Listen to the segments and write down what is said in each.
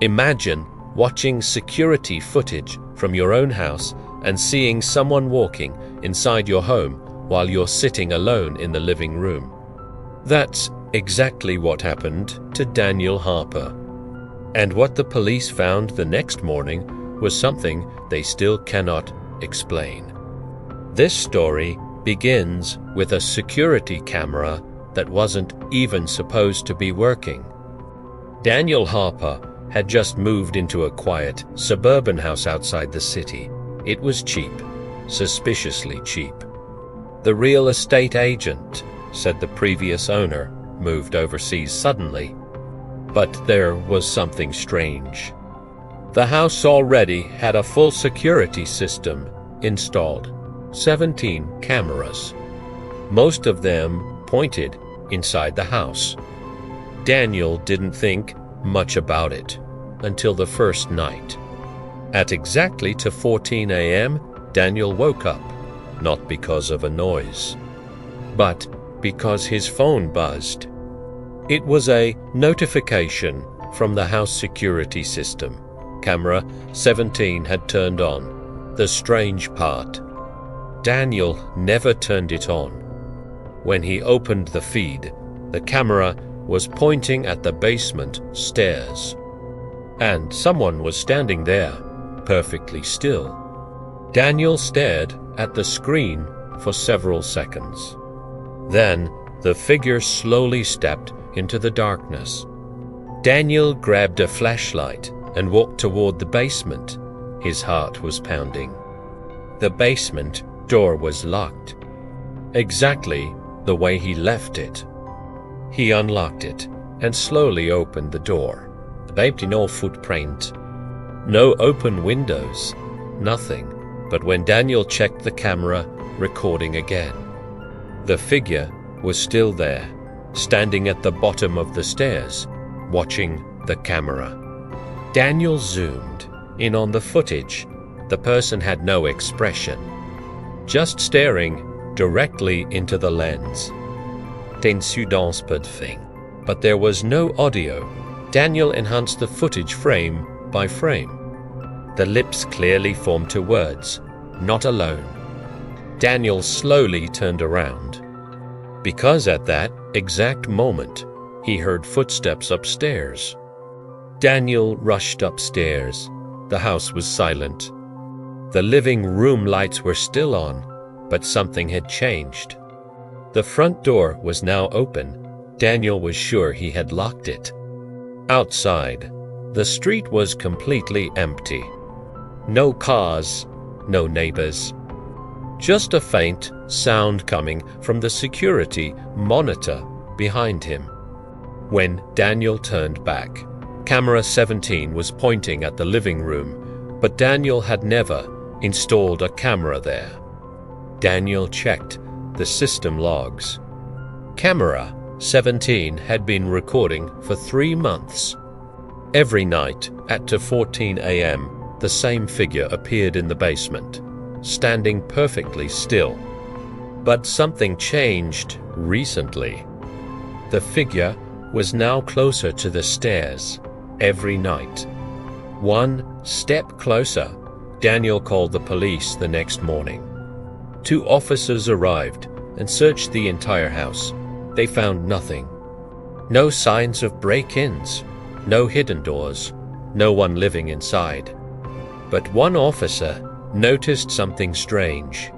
Imagine watching security footage from your own house and seeing someone walking inside your home while you're sitting alone in the living room. That's exactly what happened to Daniel Harper. And what the police found the next morning was something they still cannot explain. This story begins with a security camera that wasn't even supposed to be working. Daniel Harper had just moved into a quiet, suburban house outside the city. It was cheap, suspiciously cheap. The real estate agent said the previous owner moved overseas suddenly. But there was something strange. The house already had a full security system installed, 17 cameras. Most of them pointed inside the house. Daniel didn't think much about it until the first night. At exactly 2:14 a.m., Daniel woke up, not because of a noise, but because his phone buzzed. It was a notification from the house security system. Camera 17 had turned on. The strange part, Daniel never turned it on. When he opened the feed, the camera was pointing at the basement stairs. And someone was standing there, perfectly still. Daniel stared at the screen for several seconds. Then the figure slowly stepped into the darkness. Daniel grabbed a flashlight and walked toward the basement. His heart was pounding. The basement door was locked, exactly the way he left it. He unlocked it and slowly opened the door. No footprint, no open windows, nothing. But when Daniel checked the camera, recording again, the figure was still there, standing at the bottom of the stairs, watching the camera. Daniel zoomed in on the footage. The person had no expression, just staring directly into the lens. But there was no audio. Daniel enhanced the footage frame by frame. The lips clearly formed to words, "Not alone." Daniel slowly turned around, because at that exact moment, he heard footsteps upstairs. Daniel rushed upstairs. The house was silent. The living room lights were still on, but something had changed. The front door was now open. Daniel was sure he had locked it. Outside, the street was completely empty. No cars, no neighbors. Just a faint sound coming from the security monitor behind him. When Daniel turned back, camera 17 was pointing at the living room, but Daniel had never installed a camera there. Daniel checked the system logs. Camera 17 had been recording for 3 months. Every night at 2:14 a.m., the same figure appeared in the basement, standing perfectly still. But something changed recently. The figure was now closer to the stairs every night. One step closer. Daniel called the police the next morning. 2 officers arrived and searched the entire house. They found nothing. No signs of break-ins, no hidden doors, no one living inside. But one officer noticed something strange.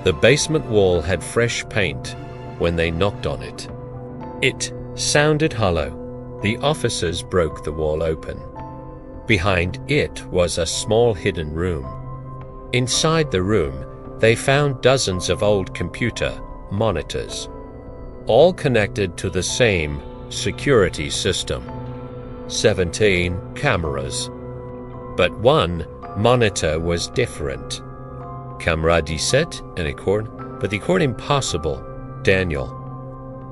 The basement wall had fresh paint when they knocked on it. It sounded hollow. The officers broke the wall open. Behind it was a small hidden room. Inside the room, they found dozens of old computer monitors, all connected to the same security system. 17 cameras. But one monitor was different. Camera 17, but impossible. Daniel,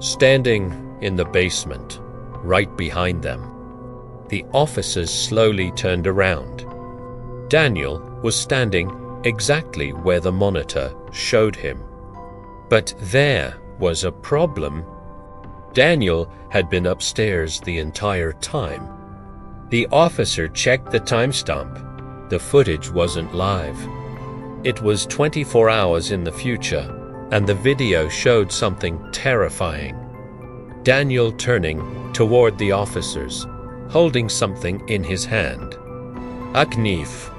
standing in the basement, right behind them. The officers slowly turned around. Daniel was standing exactly where the monitor showed him. But there was a problem. Daniel had been upstairs the entire time. The officer checked the timestamp. The footage wasn't live. It was 24 hours in the future, and the video showed something terrifying. Daniel turning toward the officers, holding something in his hand. A knife.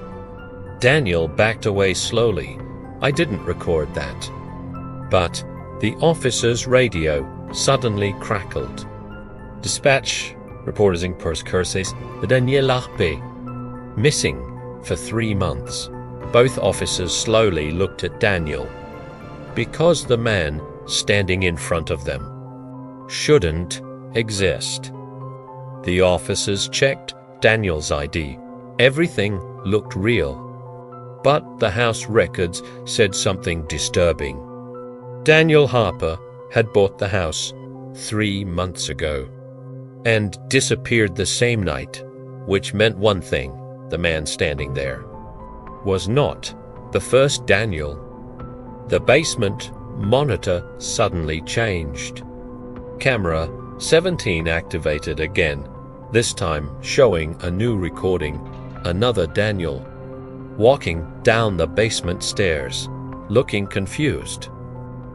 Daniel backed away slowly. I didn't record that. But the officer's radio suddenly crackled. Dispatch, reporting Curses, the Daniel Harper. Missing for 3 months. Both officers slowly looked at Daniel. Because the man standing in front of them shouldn't exist. The officers checked Daniel's ID. Everything looked real. But the house records said something disturbing. Daniel Harper had bought the house 3 months ago and disappeared the same night, which meant one thing: the man standing there was not the first Daniel. The basement monitor suddenly changed. Camera 17 activated again, this time showing a new recording, another Daniel, walking down the basement stairs, looking confused.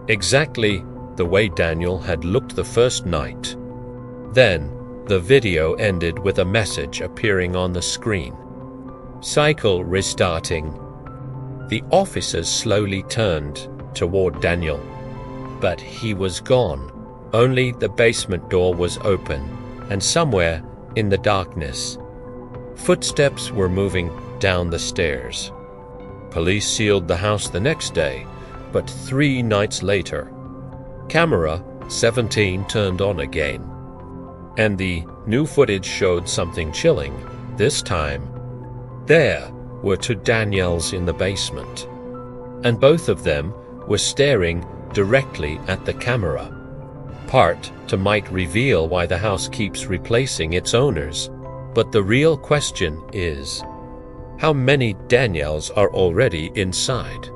Exactly the way Daniel had looked the first night. Then the video ended with a message appearing on the screen. Cycle restarting. The officers slowly turned toward Daniel, but he was gone. Only the basement door was open, and somewhere in the darkness, footsteps were moving down the stairs. Police sealed the house the next day, but 3 nights later, camera 17 turned on again, and the new footage showed something chilling. This time, there were 2 Daniels in the basement, and both of them were staring directly at the camera. Part to might reveal why the house keeps replacing its owners, but the real question is, how many Daniels are already inside?